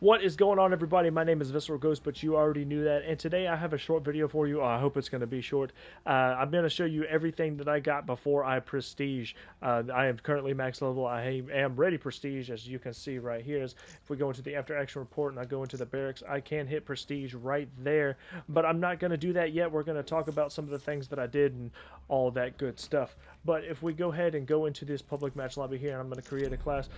What is going on, everybody? My name is Visceral Ghost, but you already knew that. And today I have a short video for you. I hope it's going to be short. I'm going to show you everything that I got before I prestige. I am currently max level. I am ready prestige, as you can see right here. If we go into the after action report and I go into the barracks, I can hit prestige right there. But I'm not going to do that yet. We're going to talk about some of the things that I did and all that good stuff. But if we go ahead and go into this public match lobby here, and I'm going to create a class.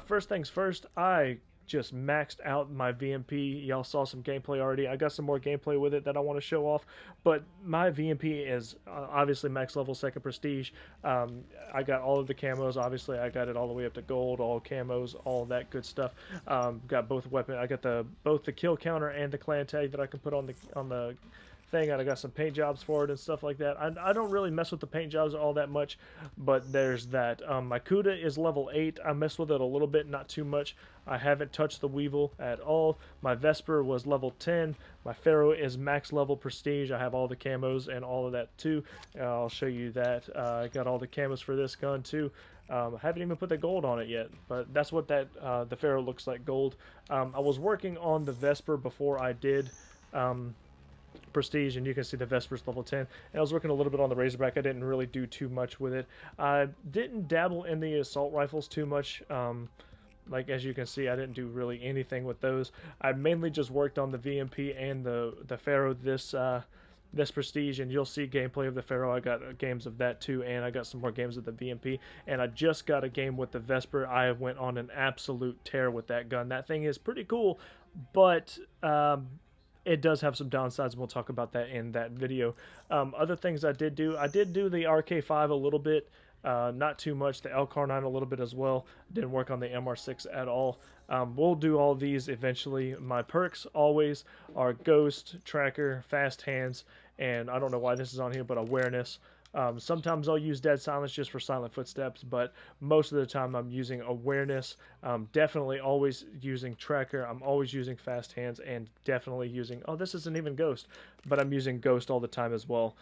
First things first, I just maxed out my VMP. Y'all saw some gameplay already. I got some more gameplay with it that I want to show off, but my VMP is obviously max level second prestige. I got all of the camos. Obviously, I got it all the way up to gold, all camos, all that good stuff. Got both weapon. I got both the kill counter and the clan tag that I can put on the thing, and I got some paint jobs for it and stuff like that. I don't really mess with the paint jobs all that much, but there's that. My Cuda is level 8. I messed with it a little bit, not too much. I haven't touched the Weevil at all. My Vesper was level 10. My Pharaoh is max level prestige. I have all the camos and all of that too. I'll show you that. I got all the camos for this gun too. I haven't even put the gold on it yet, but that's what the Pharaoh looks like, gold. I was working on the Vesper before I did prestige, and you can see the Vesper's level 10. And I was working a little bit on the Razorback. I didn't really do too much with it. I didn't dabble in the assault rifles too much. Like, as you can see, I didn't do really anything with those. I mainly just worked on the VMP and the Pharaoh this prestige, and you'll see gameplay of the Pharaoh. I got games of that too, and I got some more games of the VMP, and I just got a game with the Vesper. I went on an absolute tear with that gun. That thing is pretty cool, but it does have some downsides, and we'll talk about that in that video. Other things I did do the RK5 a little bit, not too much, the LCAR9 a little bit as well. Didn't work on the MR6 at all. We'll do all these eventually. My perks always are Ghost, Tracker, Fast Hands, and I don't know why this is on here, but Awareness. Sometimes I'll use Dead Silence just for silent footsteps, but most of the time I'm using Awareness. Definitely always using Tracker. I'm always using Fast Hands, and definitely using, oh, this isn't even Ghost, but I'm using Ghost all the time as well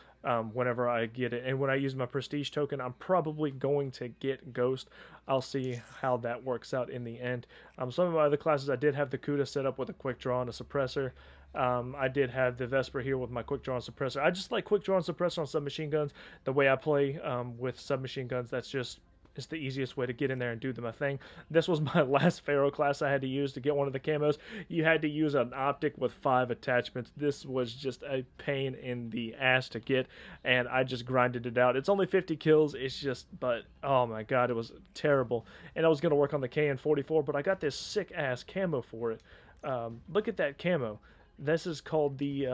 whenever I get it. And when I use my Prestige token, I'm probably going to get Ghost. I'll see how that works out in the end. Some of my other classes, I did have the Cuda set up with a quick draw and a suppressor. I did have the Vesper here with my quick draw and suppressor. I just like quick draw and suppressor on submachine guns. The way I play with submachine guns, it's the easiest way to get in there and do my thing. This was my last Pharaoh class I had to use to get one of the camos. You had to use an optic with 5 attachments. This was just a pain in the ass to get, and I just grinded it out. It's only 50 kills. It's just, but oh my god, it was terrible. And I was going to work on the KN44, but I got this sick ass camo for it. Look at that camo. This is called the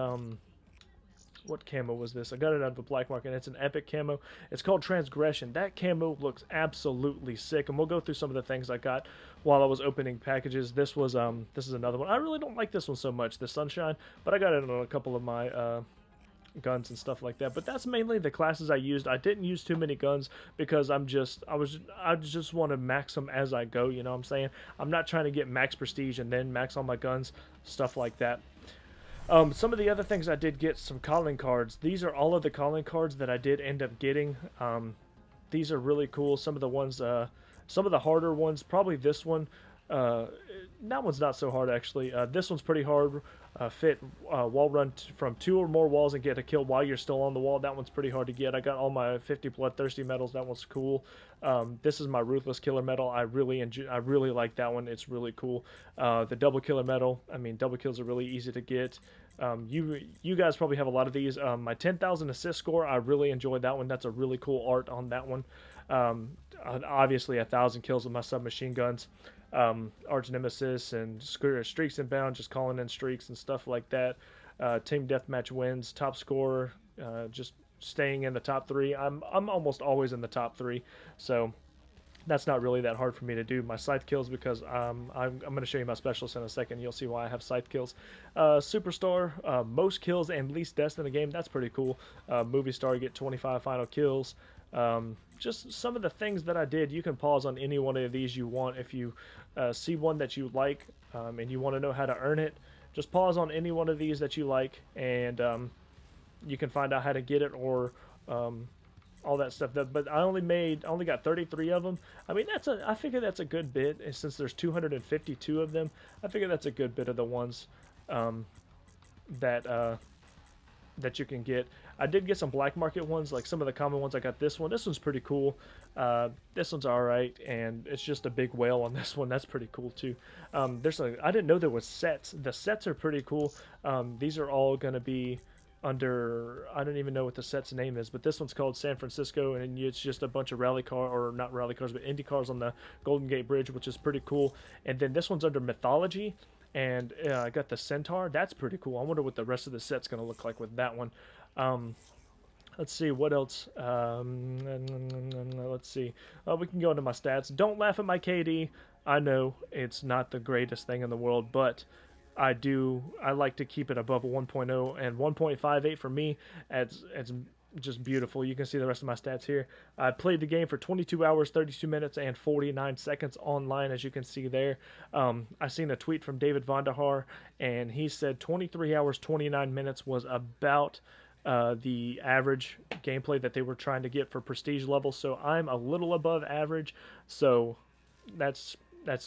what camo was this? I got it out of the black market. It's an epic camo. It's called Transgression. That camo looks absolutely sick, and we'll go through some of the things I got while I was opening packages. This is another one. I really don't like this one so much, the Sunshine, but I got it on a couple of my guns and stuff like that. But that's mainly the classes I used. I didn't use too many guns because I just want to max them as I go, you know what I'm saying? I'm not trying to get max prestige and then max all my guns, stuff like that. Some of the other things I did get, some calling cards. These are all of the calling cards that I did end up getting. These are really cool. Some of the ones, some of the harder ones, probably this one. That one's not so hard, actually. This one's pretty hard. Fit wall run from 2 or more walls and get a kill while you're still on the wall. That one's pretty hard to get. I got all my 50 bloodthirsty medals. That one's cool. This is my ruthless killer medal. I really like that one. It's really cool. The double killer medal. I mean, double kills are really easy to get. You guys probably have a lot of these. My 10,000 assist score, I really enjoyed that one. That's a really cool art on that one. Obviously 1,000 kills with my submachine guns. Arch Nemesis and Streaks and Bound, just calling in streaks and stuff like that. Team Deathmatch wins, top scorer, just staying in the top 3. I'm almost always in the top 3, so that's not really that hard for me to do. My scythe kills, because I'm going to show you my specialist in a second. You'll see why I have scythe kills. Superstar, most kills and least deaths in the game. That's pretty cool. Movie star, get 25 final kills. Just some of the things that I did. You can pause on any one of these you want. If you see one that you like and you want to know how to earn it, just pause on any one of these that you like, and you can find out how to get it, or all that stuff. But I only got 33 of them. I mean, I figure that's a good bit, and since there's 252 of them, I figure that's a good bit of the ones um, that that you can get. I did get some black market ones, like some of the common ones. I got this one. This one's pretty cool. This one's all right, and it's just a big whale on this one. That's pretty cool too. I didn't know there was sets. The sets are pretty cool. These are all gonna be under, I don't even know what the set's name is, but this one's called San Francisco, and it's just a bunch of rally car, or not rally cars, but Indy cars on the Golden Gate Bridge, which is pretty cool. And then this one's under mythology, and I got the Centaur. That's pretty cool. I wonder what the rest of the set's going to look like with that one. Um, let's see what else. Let's see. We can go into my stats. Don't laugh at my KD. I know it's not the greatest thing in the world, but I like to keep it above a 1.0, and 1.58 for me, it's just beautiful. You can see the rest of my stats here. I played the game for 22 hours, 32 minutes, and 49 seconds online, as you can see there. I seen a tweet from David Vonderhaar, and he said 23 hours, 29 minutes was about the average gameplay that they were trying to get for prestige levels. So I'm a little above average, so that's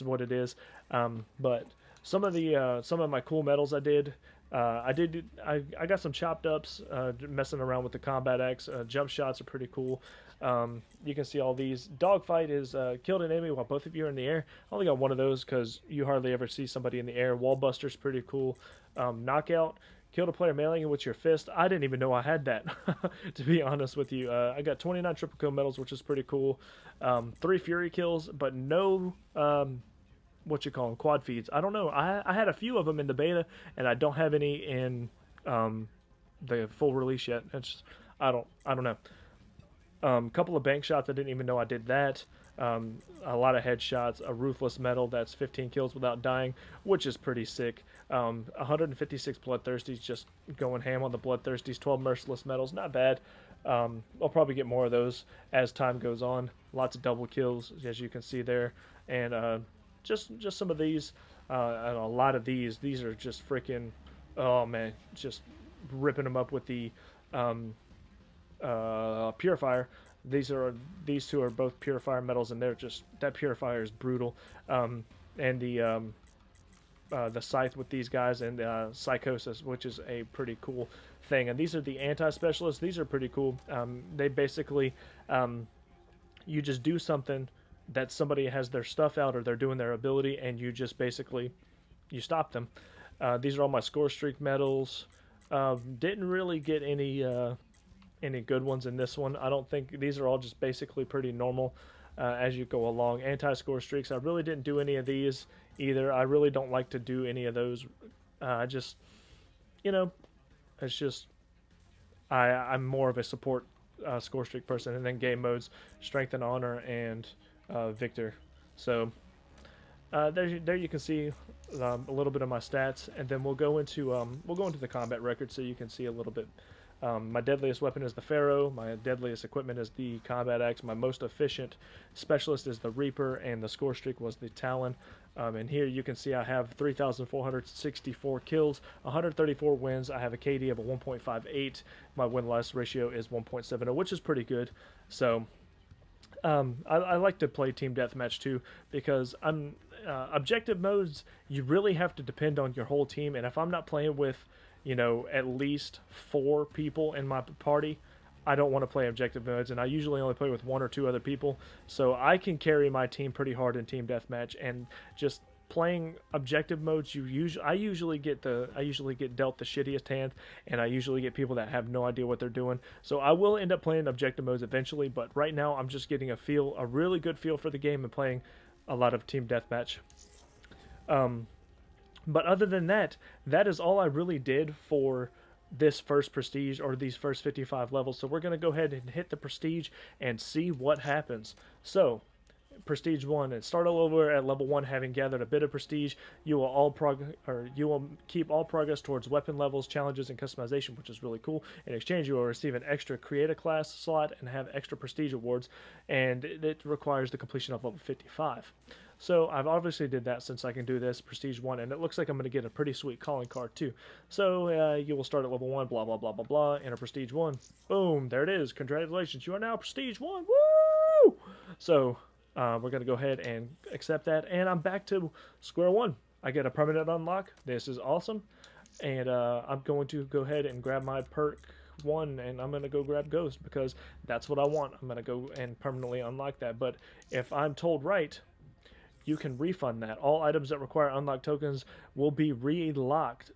what it is. But some of my cool medals I did. I got some chopped ups, messing around with the Combat X. Jump shots are pretty cool. You can see all these. Dogfight is killed an enemy while both of you are in the air. I only got one of those because you hardly ever see somebody in the air. Wallbuster's pretty cool. Knockout, killed a player mailing it with your fist. I didn't even know I had that, to be honest with you. I got 29 triple kill medals, which is pretty cool. 3 Fury kills, but no what you call them, quad feeds. I don't know. I had a few of them in the beta, and I don't have any in the full release yet. I don't know. Couple of bank shots. I didn't even know I did that. A lot of headshots. A ruthless medal that's 15 kills without dying, which is pretty sick. 156 bloodthirsties, just going ham on the bloodthirsties. 12 merciless medals, not bad. I'll probably get more of those as time goes on. Lots of double kills, as you can see there, and just some of these, and a lot of these. These are just freaking, oh man, just ripping them up with the purifier. These two are both purifier medals, and they're just, that purifier is brutal. And the scythe with these guys, and psychosis, which is a pretty cool thing. And these are the anti-specialists. These are pretty cool. They basically, you just do something that somebody has their stuff out, or they're doing their ability, and you just basically, you stop them. These are all my Scorestreak medals. Didn't really get any good ones in this one. I don't think, these are all just basically pretty normal as you go along. Anti-score streaks, I really didn't do any of these either. I really don't like to do any of those. Just, you know, it's just, I'm more of a support score streak person. And then game modes, strength and honor, and victor. So there you can see a little bit of my stats, and then we'll go into the combat record so you can see a little bit. My deadliest weapon is the Pharaoh. My deadliest equipment is the Combat Axe. My most efficient specialist is the Reaper, and the score streak was the Talon. And here you can see I have 3,464 kills, 134 wins. I have a KD of a 1.58. My win-loss ratio is 1.70, which is pretty good. So I like to play team deathmatch too, because objective modes, you really have to depend on your whole team. And if I'm not playing with, you know, at least 4 people in my party, I don't want to play objective modes, and I usually only play with 1 or 2 other people, so I can carry my team pretty hard in team deathmatch. And just playing objective modes, I usually get dealt the shittiest hand, and I usually get people that have no idea what they're doing. So I will end up playing objective modes eventually, but right now I'm just getting a really good feel for the game and playing a lot of team deathmatch. But other than that, that is all I really did for this first prestige, or these first 55 levels. So we're going to go ahead and hit the prestige and see what happens. So, prestige 1, and start all over at level 1, having gathered a bit of prestige. You will keep all progress towards weapon levels, challenges, and customization, which is really cool. In exchange, you will receive an extra create a class slot and have extra prestige awards, and it requires the completion of level 55. So I've obviously did that since I can do this Prestige 1, and it looks like I'm going to get a pretty sweet calling card too. So you will start at level 1, blah, blah, blah, blah, blah, and a Prestige 1. Boom, there it is. Congratulations, you are now Prestige 1. Woo! So we're going to go ahead and accept that, and I'm back to square one. I get a permanent unlock. This is awesome. And I'm going to go ahead and grab my perk 1, and I'm going to go grab Ghost because that's what I want. I'm going to go and permanently unlock that. But if I'm told right, you can refund that. All items that require unlock tokens will be relocked,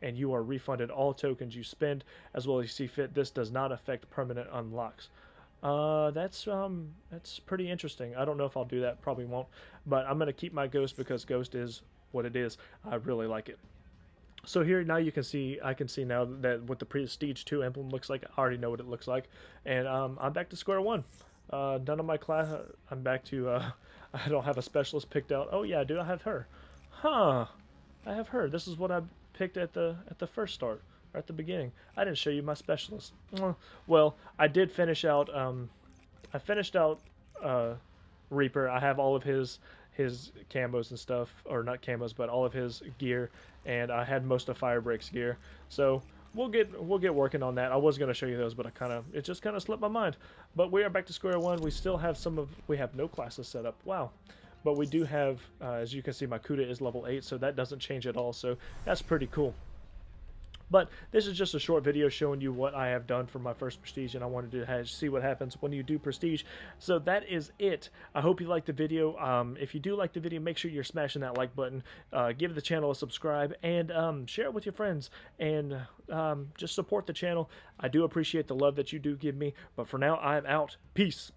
and you are refunded all tokens you spend as well as you see fit. This does not affect permanent unlocks. That's pretty interesting. I don't know if I'll do that. Probably won't. But I'm going to keep my Ghost because Ghost is what it is. I really like it. So here now you can see, I can see now that what the Prestige 2 emblem looks like. I already know what it looks like. And I'm back to square one. None of my class, I'm back to, I don't have a specialist picked out. Oh yeah, do I have her? Huh, I have her. This is what I picked at the first start, or at the beginning. I didn't show you my specialist. Well, I did finish out, I finished out Reaper. I have all of his camos and stuff, or not camos, but all of his gear, and I had most of Firebreak's gear. So we'll get working on that. I was going to show you those, but it just kind of slipped my mind. But we are back to square one. We still have we have no classes set up. Wow. But we do have, as you can see, my Kuda is level 8, so that doesn't change at all. So that's pretty cool. But this is just a short video showing you what I have done for my first Prestige, and I wanted to see what happens when you do Prestige. So that is it. I hope you liked the video. If you do like the video, make sure you're smashing that like button. Give the channel a subscribe, and share it with your friends. And just support the channel. I do appreciate the love that you do give me. But for now, I'm out. Peace.